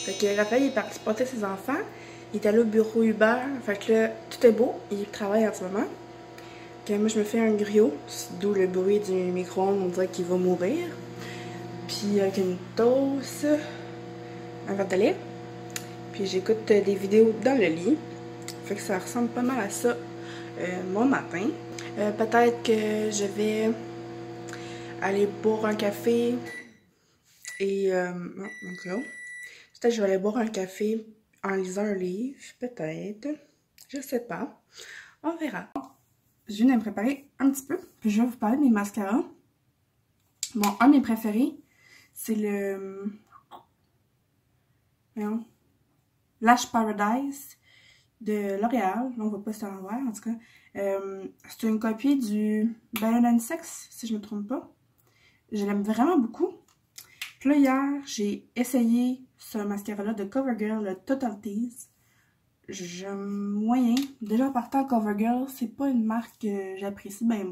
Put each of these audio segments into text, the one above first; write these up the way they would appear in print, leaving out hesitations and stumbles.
Fait que Raphaël il est parti porter ses enfants. Il est allé au bureau Uber. Fait que là, tout est beau. Il travaille en ce moment. Que moi, je me fais un griot. D'où le bruit du micro-ondes. On dirait qu'il va mourir. Puis avec une toast, un verre de lait. Puis j'écoute des vidéos dans le lit. Fait que ça ressemble pas mal à ça mon matin. Peut-être que je vais aller boire un café. Et non, donc peut-être que je vais aller boire un café en lisant un livre, peut-être. Je sais pas. On verra. Je viens de me préparer un petit peu, puis je vais vous parler de mes mascaras. Bon, un de mes préférés, c'est le... Non. Lash Paradise de L'Oréal. On voit pas ça à l'envers, en tout cas. C'est une copie du Better Sex, si je me trompe pas. Je l'aime vraiment beaucoup. Puis là, hier, j'ai essayé ce mascara-là de CoverGirl, le Total Tease. J'aime moyen. Déjà, en partant, CoverGirl, c'est pas une marque que j'apprécie bien.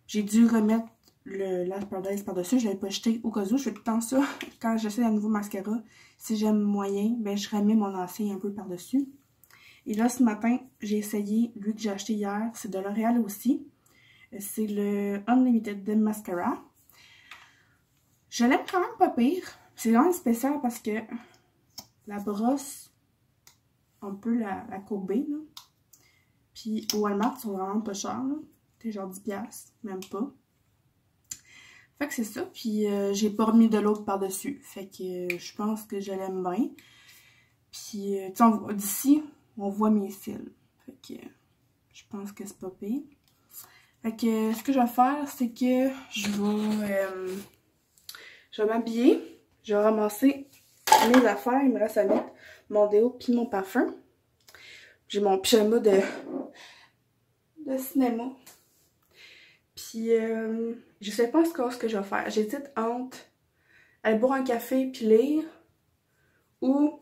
J'ai dû remettre le Lash Paradise par-dessus. Je l'avais pas jeté au cas où. Je fais tout le temps ça. Quand j'essaie un nouveau mascara, si j'aime moyen, ben je remets mon ancien un peu par-dessus. Et là, ce matin, j'ai essayé lui que j'ai acheté hier. C'est de L'Oréal aussi. C'est le Unlimited Mascara. Je l'aime quand même pas pire. C'est vraiment spécial parce que la brosse, on peut la courber, là. Puis au Walmart, ils sont vraiment pas chers, là. C'est genre 10$, même pas. Fait que c'est ça. Puis j'ai pas remis de l'autre par-dessus. Fait que je pense que je l'aime bien. Puis, tu sais, d'ici, on voit mes cils. Fait que je pense que c'est pas pire. Fait que ce que je vais faire, c'est que je vais m'habiller. Je vais ramasser mes affaires. Il me reste à mettre mon déo puis mon parfum. J'ai mon pyjama de cinéma. Puis, je sais pas encore ce que je vais faire. J'hésite entre aller boire un café puis lire ou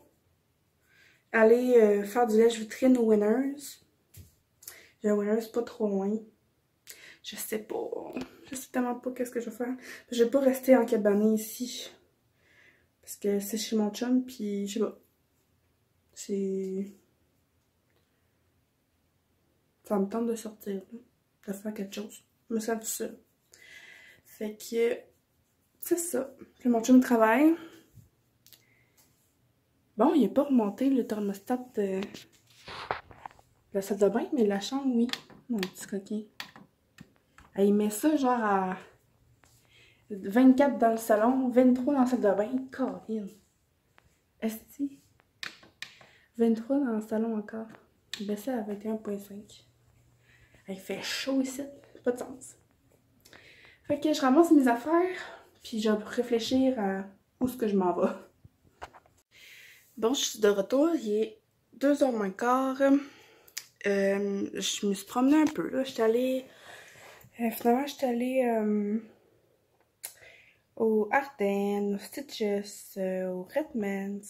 aller faire du lèche-vitrine au Winners. J'ai un Winners pas trop loin. Je sais pas. Je sais tellement pas qu'est-ce que je vais faire. Je vais pas rester en cabané ici. Parce que c'est chez mon chum, puis je sais pas. C'est... Ça me tente de sortir, là, de faire quelque chose. Je me sens tout seul. Fait que... C'est ça. Puis mon chum travaille. Bon, il n'a pas remonté le thermostat de la salle de bain, mais la chambre, oui. Mon petit coquin. Il met ça genre à 24 dans le salon, 23 dans la salle de bain. Corinne. Est-ce 23 dans le salon encore. Il baissait à 21,5. Il fait chaud ici. Pas de sens. Fait que je ramasse mes affaires, puis je vais réfléchir à où est-ce que je m'en vais. Bon, je suis de retour. Il est 2h moins quart. Je me suis promenée un peu, là. J'étais allée... finalement, j'étais allée au Ardennes, au Stitches, au Redmans,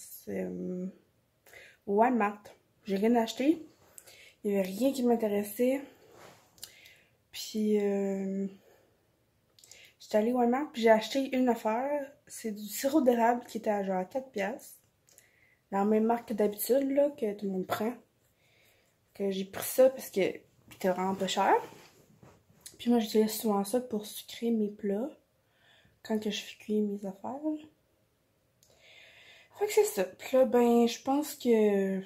au Walmart. J'ai rien acheté. Il n'y avait rien qui m'intéressait. Puis, j'étais allée au Walmart, puis j'ai acheté une affaire. C'est du sirop d'érable qui était à genre 4$. La même marque que d'habitude, là, que tout le monde prend. Que j'ai pris ça parce que c'était vraiment pas cher. Puis moi, j'utilise souvent ça pour sucrer mes plats. Quand que je fais cuire mes affaires. Fait que c'est ça. Puis là, ben, je pense que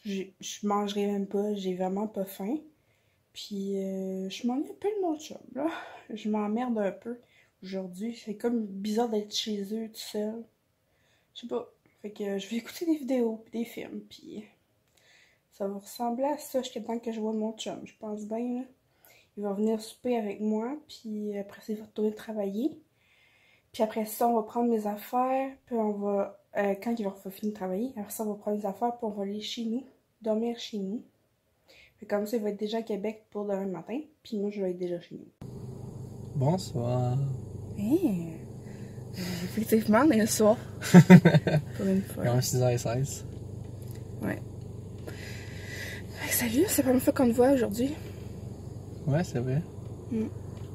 je mangerai même pas. J'ai vraiment pas faim. Puis je m'ennuie un peu de mon chum, là. Je m'emmerde un peu aujourd'hui. C'est comme bizarre d'être chez eux tout seul. Je sais pas. Fait que je vais écouter des vidéos pis des films. Puis ça va ressembler à ça jusqu'à temps que je vois mon chum. Je pense bien, là. Il va venir souper avec moi. Puis après ça, il va retourner travailler. Puis après ça, on va prendre mes affaires. Puis on va... quand il va finir de travailler, après ça, on va prendre les affaires. Puis on va aller chez nous. Dormir chez nous. Puis comme ça, il va être déjà à Québec pour demain matin. Puis moi, je vais être déjà chez nous. Bonsoir. Hey, effectivement, on est le soir. Pour une fois. Il est 6h16. Ouais. Salut, c'est la première fois qu'on te voit aujourd'hui. Ouais, c'est vrai. Mm.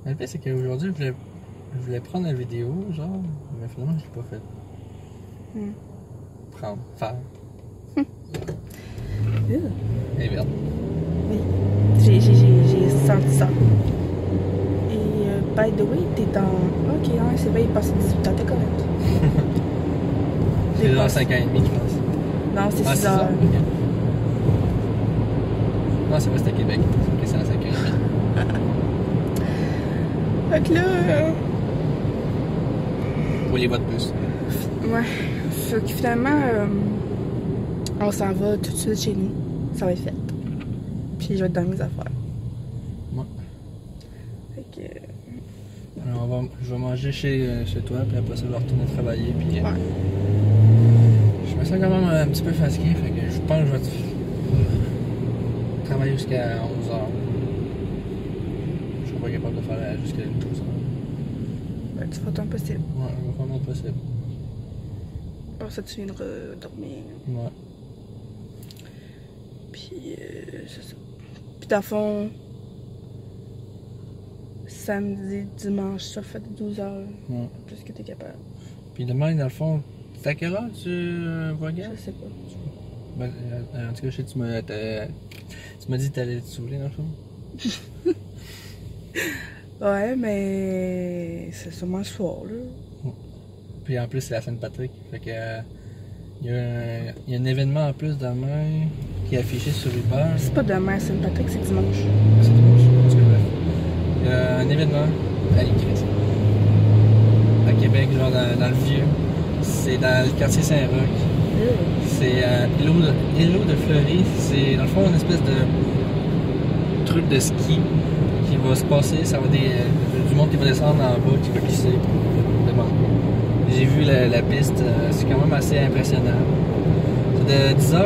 Mais le pire, c'est qu'aujourd'hui, je voulais prendre la vidéo, genre, mais finalement, je l'ai pas fait. tremble. Faire. Euh, Et verte. Oui, j'ai senti ça. Et by the way, t'es dans... Ok, ouais, c'est vrai, il passe 18 ans, t'es correct. C'est genre 5 ans et demi, je pense. Non, c'est 6 6 heures. heures. Ok. Non, c'est vrai, c'était à Québec. Ok, c'est à 5 ans et demi. Fait que là... Roulez votre bus. Ouais. Fait que finalement, on s'en va tout de suite chez nous. Ça va être fait. Puis je vais être dans mes affaires. Ouais. Fait que... Alors, je vais manger chez toi, puis après ça, je vais retourner travailler. Puis, Ouais. je me sens quand même un petit peu fatigué, fait que je pense que je vais travailler jusqu'à 11h. Je serai pas capable de faire jusqu'à 12h. Ben, tu feras ton possible. Ouais, je vais faire mon possible. Pour ça, tu viendras dormir. Ouais. Puis, c'est ça. Puis, dans le fond, samedi, dimanche, ça fait 12 heures. Ouais. Plus que t'es capable. Puis demain, dans le fond, c'est à quelle heure tu voyages? Je sais pas. Ben, en tout cas, je sais que tu m'as dit que t'allais te saouler, dans le fond. Ouais, mais c'est sûrement le soir, là. Puis en plus, c'est la Sainte-Patrick. Fait que il y a un événement en plus demain qui est affiché sur Uber. C'est pas demain, Saint-Patrick, c'est dimanche. C'est dimanche. En tout cas, bref. Il y a un événement à l'Église. À Québec, genre dans le vieux. C'est dans le quartier Saint-Roch. C'est Îlot de Fleury. C'est dans le fond une espèce de truc de ski qui va se passer. Ça va du monde qui va descendre en bas, qui va glisser. Bon. J'ai vu la piste, c'est quand même assez impressionnant. C'est de 10h,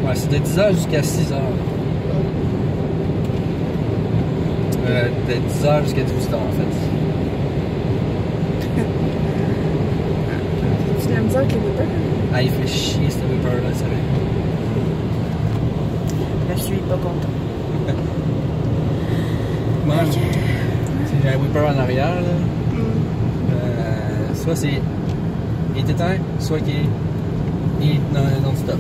ouais, c'est de 10h jusqu'à 6h. De 10h jusqu'à 18h en fait. Tu l'as me dire avec les Whippers? Ah, il fait chier ce Whipper là, sérieux. Là, je suis pas content. Moi, j'ai un Whipper en arrière là. Soit c'est il est éteint, soit qu'il est non-stop.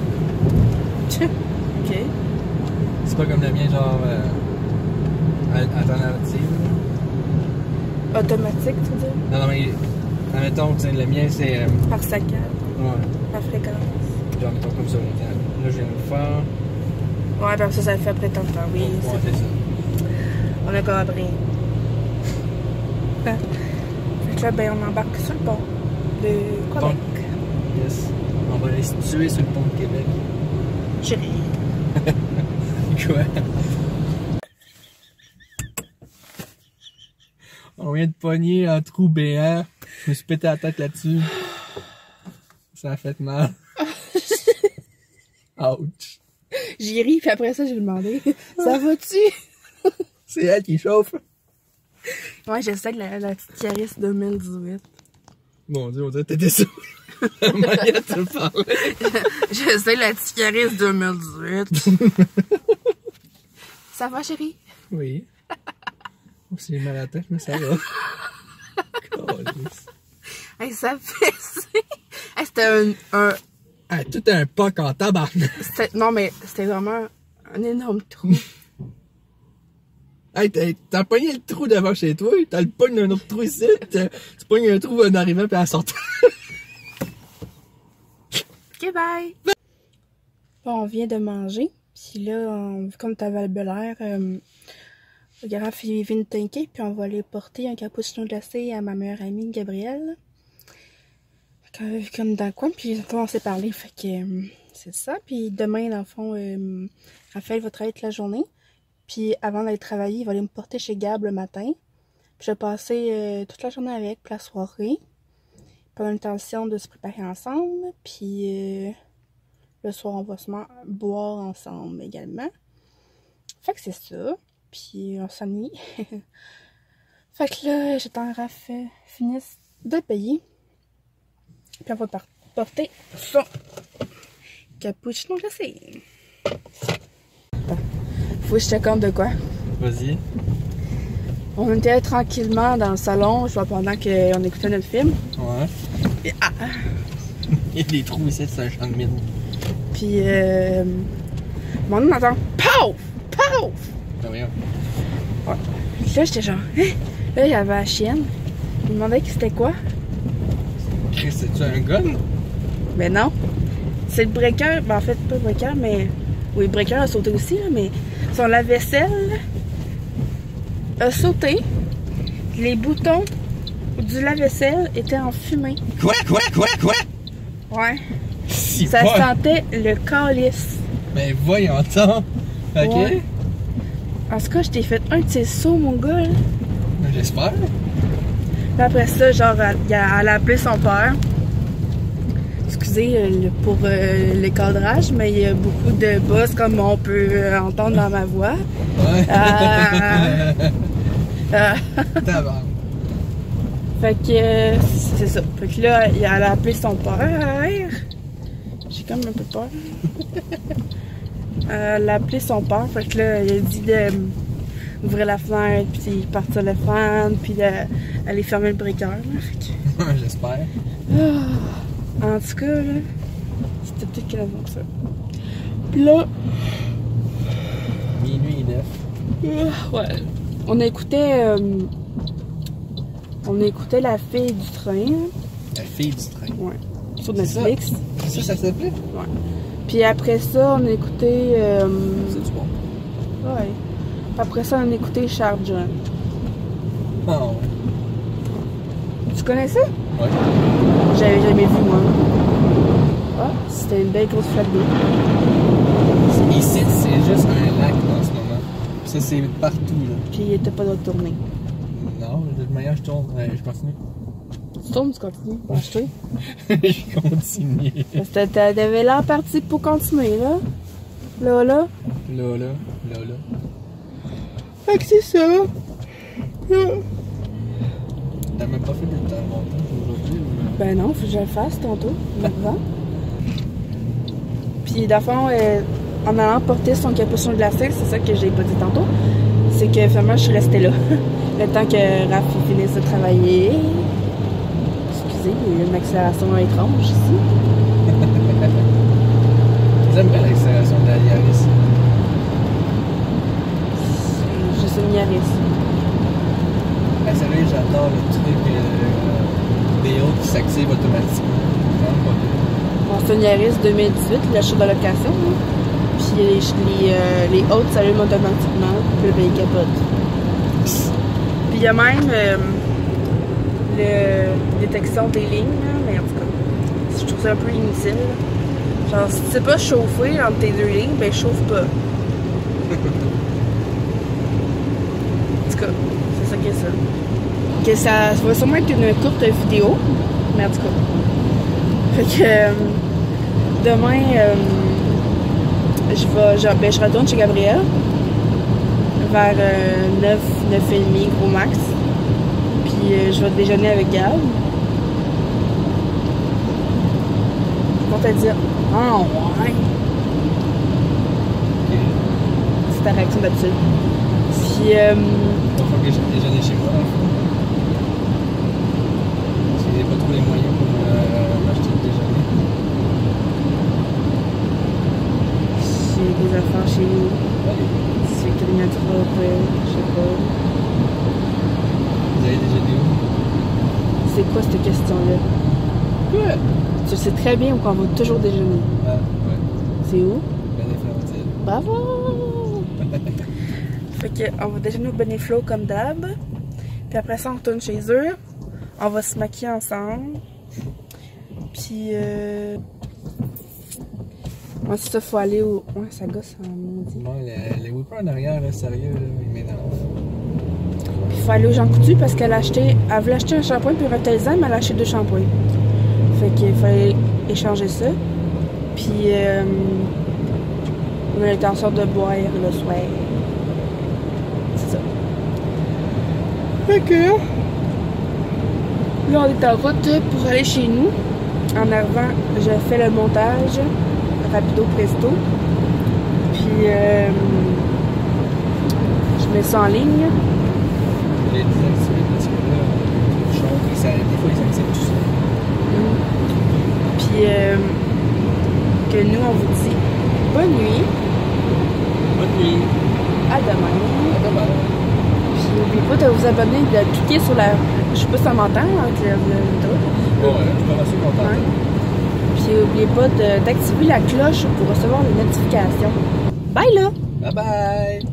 Ok. C'est pas comme le mien, genre alternative. Automatique, tu veux dire? Non, mais admettons, tu sais, le mien c'est. Par saccade, Ouais, par fréquence. genre mettons comme ça. Là, je viens de le faire. Ouais, ben ça le fait après tant de temps, oui. Ouais, c'est ça. On a compris. Fait que là, ben, on embarque sur le pont de Québec. Yes. On va aller se tuer sur le pont de Québec. Chérie. Quoi? On vient de pogner un trou béant. Je me suis pété la tête là-dessus. Ça a fait mal. Ouch. J'y ris, puis après ça, je vais demander ça va-tu? C'est elle qui chauffe. Ouais, j'essaie de la petite Yaris 2018. Mon Dieu, on dirait que t'étais sûr. La manière de te parler. J'essaie la petite Yaris 2018. Ça va, chérie? Oui. J'ai mal à la tête, mais ça va. Hey, ça fait... Hey, c'était un... Ah, tout un poc en tabarnak. Non, mais c'était vraiment un énorme trou. Hey, t'as pogné le trou devant chez toi, t'as le pogné d'un autre trou ici, tu pognes un trou en arrivant puis en sortant. Ok, bye! Bon, on vient de manger. Puis là, vu comme t'avais le l'air, le graphe il vient de tanker. Puis on va aller porter un cappuccino glacé à ma meilleure amie Gabrielle. Comme dans le coin. Puis on s'est parlé. Fait que c'est ça. Puis demain, dans le fond, Raphaël va travailler toute la journée. Puis avant d'aller travailler, il va aller me porter chez Gab le matin. Puis je vais passer toute la journée avec, puis la soirée. Puis on a l'intention de se préparer ensemble. Puis le soir, on va se boire ensemble également. Fait que c'est ça. Puis on s'ennuie. Fait que là, j'attends que Raph finisse de payer. Puis on va porter son cappuccino glacé. Faut que je te compte de quoi. Vas-y. On était tranquillement dans le salon, genre pendant qu'on écoutait notre film. Ouais. Et, Il y a des trous ici, c'est un champ de mine. Puis, mon nom entend POW! POW! Ah, voyons. Ouais. Puis là, j'étais genre, hein? Là, il y avait la chienne. Il me demandait que c'était quoi. Chris, c'est-tu un gun? Ben non. C'est le breaker. Ben en fait, pas le breaker, mais. Oui, le breaker a sauté aussi, là, mais son lave-vaisselle a sauté. Les boutons du lave-vaisselle étaient en fumée. Quoi? Ouais. Si Ça pas. sentait le calice. Ben voyons donc. Ok. Ouais. En tout cas, je t'ai fait un de ces sauts, mon gars. Là. J'espère. Puis après ça, genre, elle a appelé son père. Excusez pour le cadrage, mais il y a beaucoup de bosses comme on peut entendre dans ma voix. Ouais. Tabarnak. Fait que c'est ça. Fait que là, elle a appelé son père. J'ai comme un peu peur. Elle a appelé son père. Fait que là, il a dit d'ouvrir la fenêtre, puis partir le fan, puis d'aller fermer le breaker. J'espère. En tout cas, là, c'était peut-être qu'elle avait ça. Puis là, minuit 9. ouais. On écoutait La Fille du Train. La Fille du Train. Ouais. Sur Netflix. C'est ça s'appelait? Ouais. Puis après ça, on a écouté. C'est du bon. Ouais. Puis après ça, on a écouté Charles John. Ah ouais. Tu connais ça? Ouais. J'avais jamais vu, moi. Ah, c'était une belle grosse flaque d'eau. Ici, c'est juste un lac en ce moment. Ça, c'est partout, là. Puis il était pas d'autre tournée. Non, de toute manière, je tourne. Ouais, je continue. Tu tournes, tu continues. Acheter. Je continue. Parce que t'avais l'air parti pour continuer, là. Là. Là. Fait que c'est ça. T'as même pas fait de ta montage aujourd'hui? Ben non, faut que je le fasse tantôt, avant. Puis d'abord, en allant porter son capuchon glacé, c'est ça que j'ai pas dit tantôt, c'est que finalement je suis restée là. Le temps que Raph finisse de travailler. Excusez, il y a une accélération étrange ici. J'aime bien l'accélération de la Yaris. C'est juste une Yaris. Ah, sérieux, j'adore le truc BO qui s'active automatiquement. Vraiment pas bien. Bon, c'est une Yaris 2018, l'achat de location. Hein. Puis les hautes s'allument automatiquement, puis le pays capote. Puis il y a même la détection des lignes, là, mais en tout cas, je trouve ça un peu inutile. Genre, si tu sais pas chauffer entre tes deux lignes, ben chauffe pas. En tout cas, c'est ça qui est ça. Que ça va sûrement être une courte vidéo, mais en tout cas. Fait que demain, je retourne chez Gabriel vers 9h30 gros max. Puis je vais déjeuner avec Gab. Je vais te dire, ah ouais. C'est ta réaction d'habitude. Puis Il faut que je déjeune chez moi. Parce que j'ai pas trop les moyens pour m'acheter le déjeuner. j'ai des affaires chez nous. C'est climatrope, je sais pas. Vous avez déjeuné où? C'est quoi cette question-là? Quoi? Tu sais très bien où on va toujours déjeuner. Ah, ouais. C'est où? Beneflorentine. Bravo! Fait que on va déjeuner au Beneflo comme d'hab. Puis après ça, on retourne chez eux. On va se maquiller ensemble. Puis moi, c'est ça, faut aller au. Ouais, ça gosse en maudit. Bon, les whippers en arrière, là, sérieux, là, ils m'énervent. Puis il faut aller au Jean Coutu parce qu'elle voulait acheter un shampoing puis un revitalisant, mais elle a acheté 2 shampoings. Fait qu'il fallait échanger ça. Puis on a l'intention de boire le soir. C'est ça. Fait que là, on est en route pour aller chez nous. En arrivant, je fais le montage rapido presto. Puis je mets ça en ligne. J'ai désactivé parce que là, des fois ils activent tout ça. Puis Puis que nous, on vous dit bonne nuit. Bonne nuit. À demain. À demain. Puis n'oubliez pas de vous abonner, de cliquer sur la... Je sais pas si ça m'entend avec le vidéo. Ouais, je suis pas assez content. Ouais. Puis n'oubliez pas d'activer la cloche pour recevoir les notifications. Bye là! Bye bye!